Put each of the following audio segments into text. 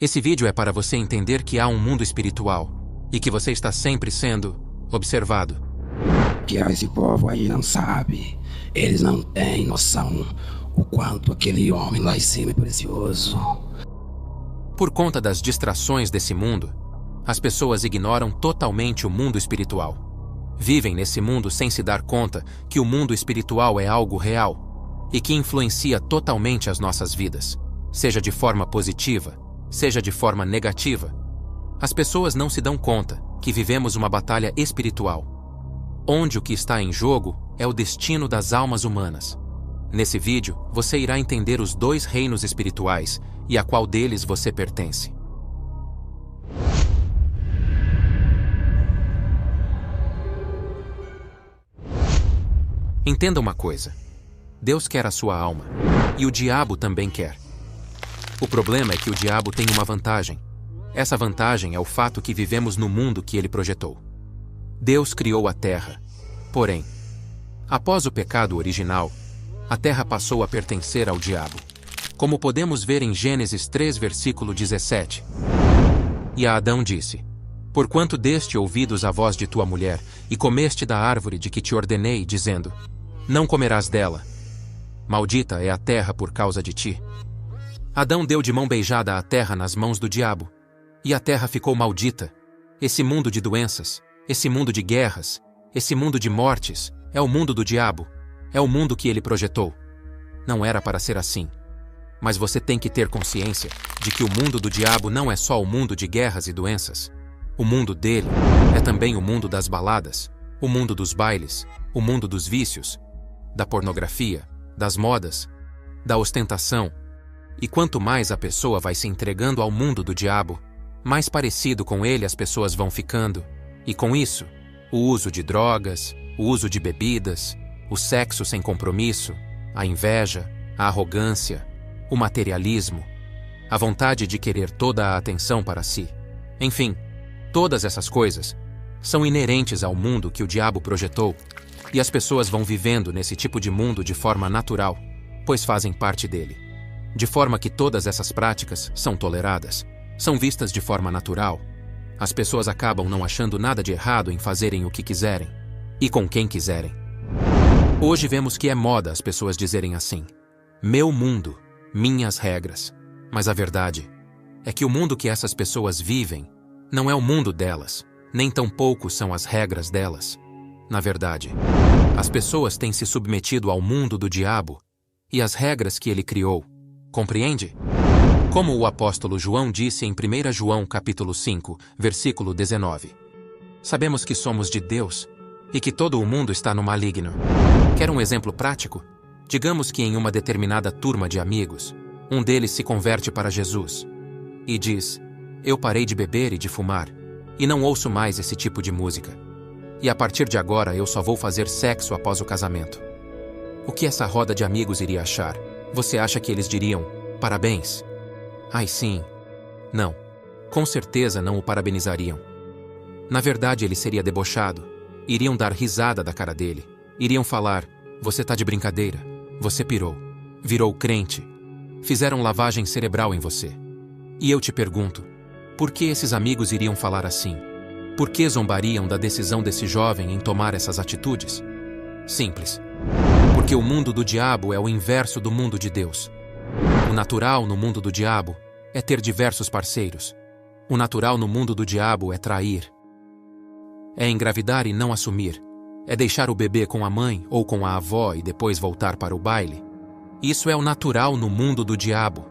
Esse vídeo é para você entender que há um mundo espiritual e que você está sempre sendo observado. Que esse povo aí não sabe. Eles não têm noção o quanto aquele homem lá em cima é precioso. Por conta das distrações desse mundo, as pessoas ignoram totalmente o mundo espiritual. Vivem nesse mundo sem se dar conta que o mundo espiritual é algo real e que influencia totalmente as nossas vidas, seja de forma positiva, seja de forma negativa. As pessoas não se dão conta que vivemos uma batalha espiritual, onde o que está em jogo é o destino das almas humanas. Nesse vídeo, você irá entender os dois reinos espirituais e a qual deles você pertence. Entenda uma coisa: Deus quer a sua alma, e o diabo também quer. O problema é que o diabo tem uma vantagem. Essa vantagem é o fato que vivemos no mundo que ele projetou. Deus criou a terra. Porém, após o pecado original, a terra passou a pertencer ao diabo. Como podemos ver em Gênesis 3, versículo 17. E a Adão disse: Porquanto deste ouvidos à voz de tua mulher, e comeste da árvore de que te ordenei, dizendo: Não comerás dela. Maldita é a terra por causa de ti. Adão deu de mão beijada a terra nas mãos do diabo. E a terra ficou maldita. Esse mundo de doenças, esse mundo de guerras, esse mundo de mortes, é o mundo do diabo. É o mundo que ele projetou. Não era para ser assim. Mas você tem que ter consciência de que o mundo do diabo não é só o mundo de guerras e doenças. O mundo dele é também o mundo das baladas, o mundo dos bailes, o mundo dos vícios, da pornografia, das modas, da ostentação. E quanto mais a pessoa vai se entregando ao mundo do diabo, mais parecido com ele as pessoas vão ficando. E com isso, o uso de drogas, o uso de bebidas, o sexo sem compromisso, a inveja, a arrogância, o materialismo, a vontade de querer toda a atenção para si. Enfim, todas essas coisas são inerentes ao mundo que o diabo projetou, e as pessoas vão vivendo nesse tipo de mundo de forma natural, pois fazem parte dele. De forma que todas essas práticas são toleradas, são vistas de forma natural. As pessoas acabam não achando nada de errado em fazerem o que quiserem, e com quem quiserem. Hoje vemos que é moda as pessoas dizerem assim: meu mundo, minhas regras. Mas a verdade é que o mundo que essas pessoas vivem não é o mundo delas, nem tampouco são as regras delas. Na verdade, as pessoas têm se submetido ao mundo do diabo e às regras que ele criou. Compreende? Como o apóstolo João disse em 1 João capítulo 5, versículo 19. Sabemos que somos de Deus e que todo o mundo está no maligno. Quer um exemplo prático? Digamos que em uma determinada turma de amigos, um deles se converte para Jesus e diz: Eu parei de beber e de fumar, e não ouço mais esse tipo de música. E a partir de agora eu só vou fazer sexo após o casamento. O que essa roda de amigos iria achar? Você acha que eles diriam: parabéns? Ai sim. Não. Com certeza não o parabenizariam. Na verdade ele seria debochado. Iriam dar risada da cara dele. Iriam falar: você tá de brincadeira. Você pirou. Virou crente. Fizeram lavagem cerebral em você. E eu te pergunto, por que esses amigos iriam falar assim? Por que zombariam da decisão desse jovem em tomar essas atitudes? Simples. Porque o mundo do diabo é o inverso do mundo de Deus. O natural no mundo do diabo é ter diversos parceiros. O natural no mundo do diabo é trair. É engravidar e não assumir. É deixar o bebê com a mãe ou com a avó e depois voltar para o baile. Isso é o natural no mundo do diabo.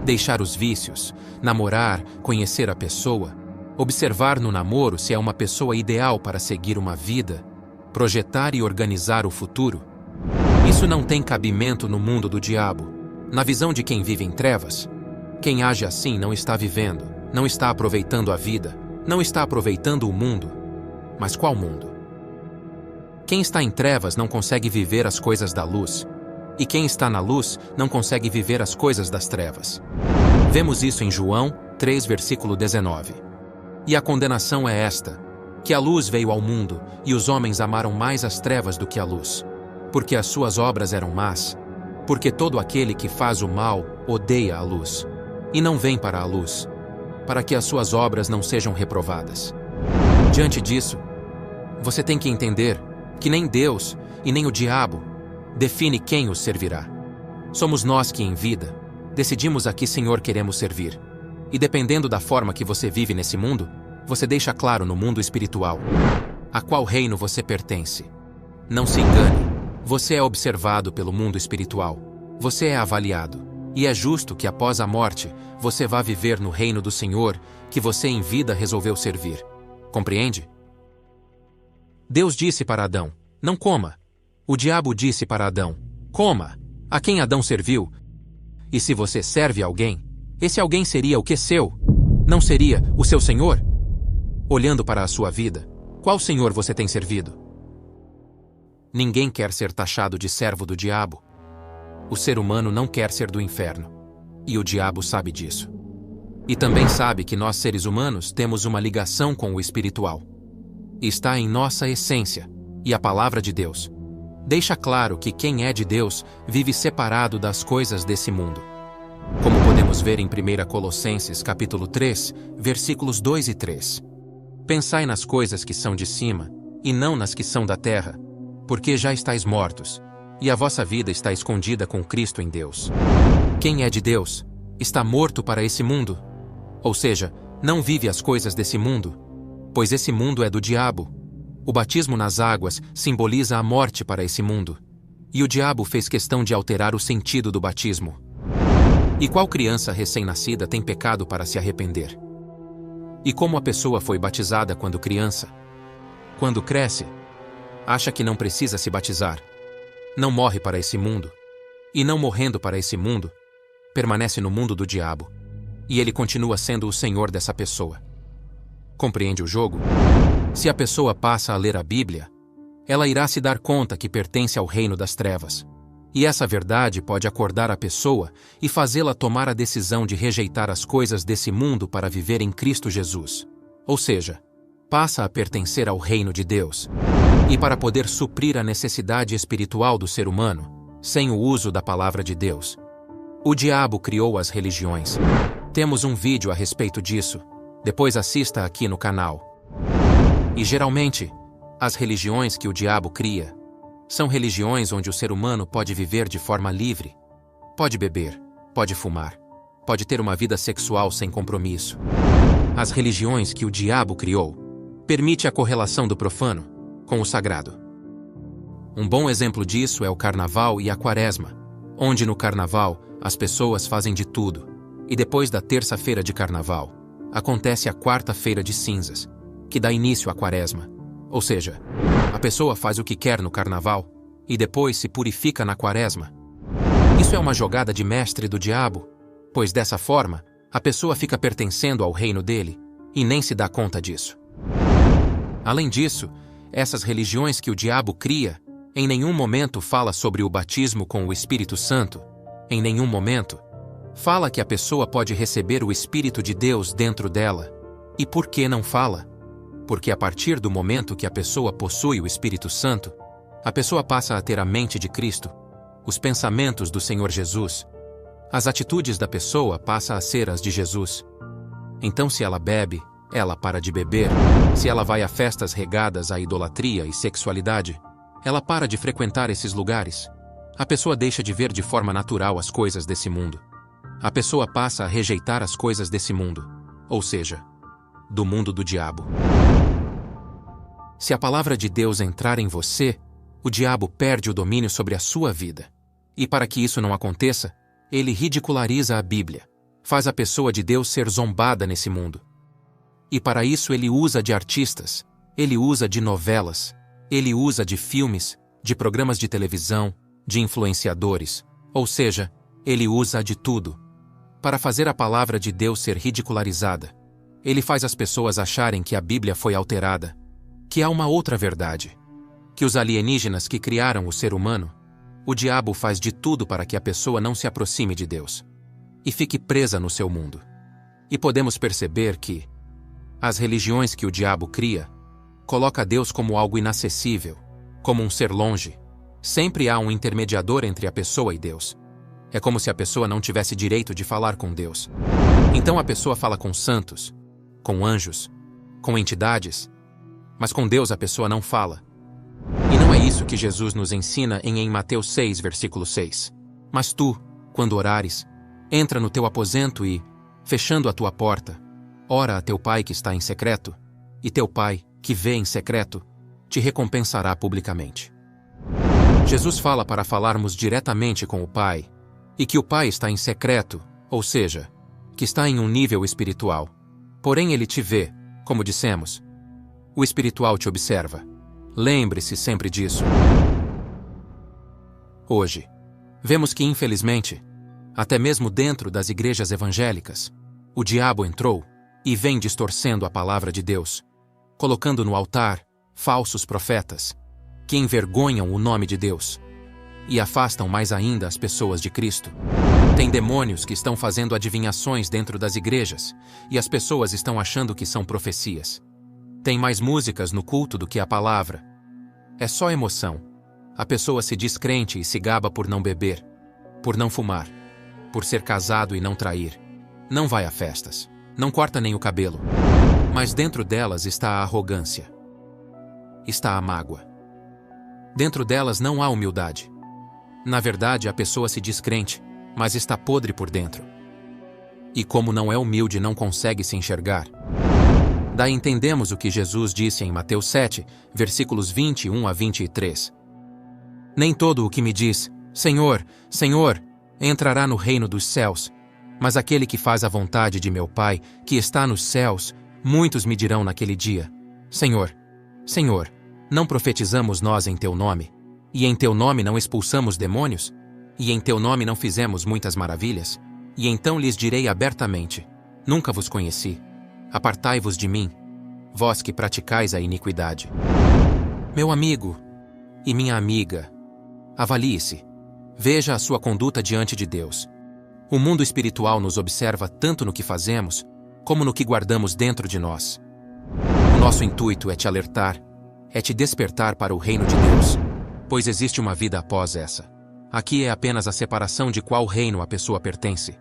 Deixar os vícios, namorar, conhecer a pessoa, observar no namoro se é uma pessoa ideal para seguir uma vida, projetar e organizar o futuro. Isso não tem cabimento no mundo do diabo. Na visão de quem vive em trevas, quem age assim não está vivendo, não está aproveitando a vida, não está aproveitando o mundo. Mas qual mundo? Quem está em trevas não consegue viver as coisas da luz, e quem está na luz não consegue viver as coisas das trevas. Vemos isso em João 3, versículo 19. E a condenação é esta, que a luz veio ao mundo, e os homens amaram mais as trevas do que a luz, porque as suas obras eram más, porque todo aquele que faz o mal odeia a luz, e não vêm para a luz, para que as suas obras não sejam reprovadas. Diante disso, você tem que entender que nem Deus e nem o diabo define quem os servirá. Somos nós que, em vida, decidimos a que Senhor queremos servir. E dependendo da forma que você vive nesse mundo, você deixa claro no mundo espiritual a qual reino você pertence. Não se engane, você é observado pelo mundo espiritual, você é avaliado, e é justo que após a morte, você vá viver no reino do Senhor que você em vida resolveu servir. Compreende? Deus disse para Adão, não coma. O diabo disse para Adão, coma. A quem Adão serviu? E se você serve a alguém, esse alguém seria o que seu? Não seria o seu Senhor? Olhando para a sua vida, qual Senhor você tem servido? Ninguém quer ser taxado de servo do diabo. O ser humano não quer ser do inferno. E o diabo sabe disso. E também sabe que nós seres humanos temos uma ligação com o espiritual. Está em nossa essência, e a palavra de Deus deixa claro que quem é de Deus vive separado das coisas desse mundo. Como podemos ver em 1 Colossenses capítulo 3, versículos 2 e 3. Pensai nas coisas que são de cima, e não nas que são da terra, porque já estáis mortos, e a vossa vida está escondida com Cristo em Deus. Quem é de Deus está morto para esse mundo, ou seja, não vive as coisas desse mundo, pois esse mundo é do diabo. O batismo nas águas simboliza a morte para esse mundo, e o diabo fez questão de alterar o sentido do batismo. E qual criança recém-nascida tem pecado para se arrepender? E como a pessoa foi batizada quando criança? Quando cresce, acha que não precisa se batizar. Não morre para esse mundo. E não morrendo para esse mundo, permanece no mundo do diabo. E ele continua sendo o senhor dessa pessoa. Compreende o jogo? Se a pessoa passa a ler a Bíblia, ela irá se dar conta que pertence ao reino das trevas. E essa verdade pode acordar a pessoa e fazê-la tomar a decisão de rejeitar as coisas desse mundo para viver em Cristo Jesus. Ou seja, passa a pertencer ao reino de Deus. E para poder suprir a necessidade espiritual do ser humano, sem o uso da palavra de Deus, o diabo criou as religiões. Temos um vídeo a respeito disso. Depois assista aqui no canal. E geralmente, as religiões que o diabo cria são religiões onde o ser humano pode viver de forma livre. Pode beber, pode fumar, pode ter uma vida sexual sem compromisso. As religiões que o diabo criou permite a correlação do profano com o sagrado. Um bom exemplo disso é o carnaval e a quaresma, onde no carnaval as pessoas fazem de tudo, e depois da terça-feira de carnaval, acontece a quarta-feira de cinzas, que dá início à quaresma. Ou seja, a pessoa faz o que quer no carnaval e depois se purifica na quaresma. Isso é uma jogada de mestre do diabo, pois dessa forma, a pessoa fica pertencendo ao reino dele e nem se dá conta disso. Além disso, essas religiões que o diabo cria, em nenhum momento fala sobre o batismo com o Espírito Santo, em nenhum momento fala que a pessoa pode receber o Espírito de Deus dentro dela. E por que não fala? Porque a partir do momento que a pessoa possui o Espírito Santo, a pessoa passa a ter a mente de Cristo, os pensamentos do Senhor Jesus. As atitudes da pessoa passam a ser as de Jesus. Então, se ela bebe, ela para de beber. Se ela vai a festas regadas à idolatria e sexualidade, ela para de frequentar esses lugares. A pessoa deixa de ver de forma natural as coisas desse mundo. A pessoa passa a rejeitar as coisas desse mundo, ou seja, do mundo do diabo. Se a palavra de Deus entrar em você, o diabo perde o domínio sobre a sua vida. E para que isso não aconteça, ele ridiculariza a Bíblia, faz a pessoa de Deus ser zombada nesse mundo. E para isso ele usa de artistas, ele usa de novelas, ele usa de filmes, de programas de televisão, de influenciadores, ou seja, ele usa de tudo para fazer a palavra de Deus ser ridicularizada. Ele faz as pessoas acharem que a Bíblia foi alterada, que há uma outra verdade, que os alienígenas que criaram o ser humano, o diabo faz de tudo para que a pessoa não se aproxime de Deus e fique presa no seu mundo. E podemos perceber que as religiões que o diabo cria coloca Deus como algo inacessível, como um ser longe. Sempre há um intermediador entre a pessoa e Deus. É como se a pessoa não tivesse direito de falar com Deus. Então a pessoa fala com santos, com anjos, com entidades, mas com Deus a pessoa não fala. E não é isso que Jesus nos ensina em Mateus 6, versículo 6. Mas tu, quando orares, entra no teu aposento e, fechando a tua porta, ora a teu pai que está em secreto, e teu pai, que vê em secreto, te recompensará publicamente. Jesus fala para falarmos diretamente com o Pai, e que o Pai está em secreto, ou seja, que está em um nível espiritual. Porém ele te vê, como dissemos. O espiritual te observa. Lembre-se sempre disso. Hoje, vemos que, infelizmente, até mesmo dentro das igrejas evangélicas, o diabo entrou e vem distorcendo a palavra de Deus, colocando no altar falsos profetas, que envergonham o nome de Deus e afastam mais ainda as pessoas de Cristo. Tem demônios que estão fazendo adivinhações dentro das igrejas e as pessoas estão achando que são profecias. Tem mais músicas no culto do que a palavra. É só emoção. A pessoa se diz crente e se gaba por não beber, por não fumar, por ser casado e não trair. Não vai a festas, não corta nem o cabelo. Mas dentro delas está a arrogância. Está a mágoa. Dentro delas não há humildade. Na verdade, a pessoa se diz crente, mas está podre por dentro. E como não é humilde, não consegue se enxergar. Daí entendemos o que Jesus disse em Mateus 7, versículos 21 a 23. Nem todo o que me diz, Senhor, Senhor, entrará no reino dos céus, mas aquele que faz a vontade de meu Pai, que está nos céus. Muitos me dirão naquele dia, Senhor, Senhor, não profetizamos nós em teu nome? E em teu nome não expulsamos demônios? E em teu nome não fizemos muitas maravilhas? E então lhes direi abertamente, nunca vos conheci. Apartai-vos de mim, vós que praticais a iniquidade. Meu amigo e minha amiga, avalie-se. Veja a sua conduta diante de Deus. O mundo espiritual nos observa tanto no que fazemos, como no que guardamos dentro de nós. O nosso intuito é te alertar, é te despertar para o reino de Deus, pois existe uma vida após essa. Aqui é apenas a separação de qual reino a pessoa pertence.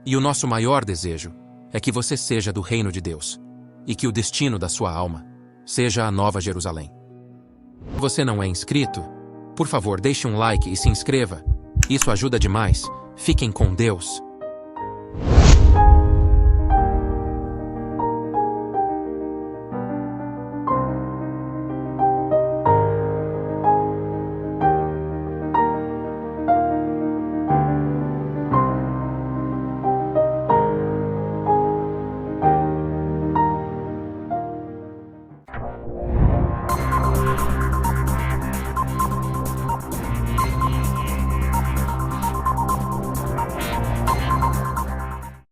E o nosso maior desejo é que você seja do reino de Deus, e que o destino da sua alma seja a Nova Jerusalém. Se você não é inscrito, por favor deixe um like e se inscreva. Isso ajuda demais. Fiquem com Deus.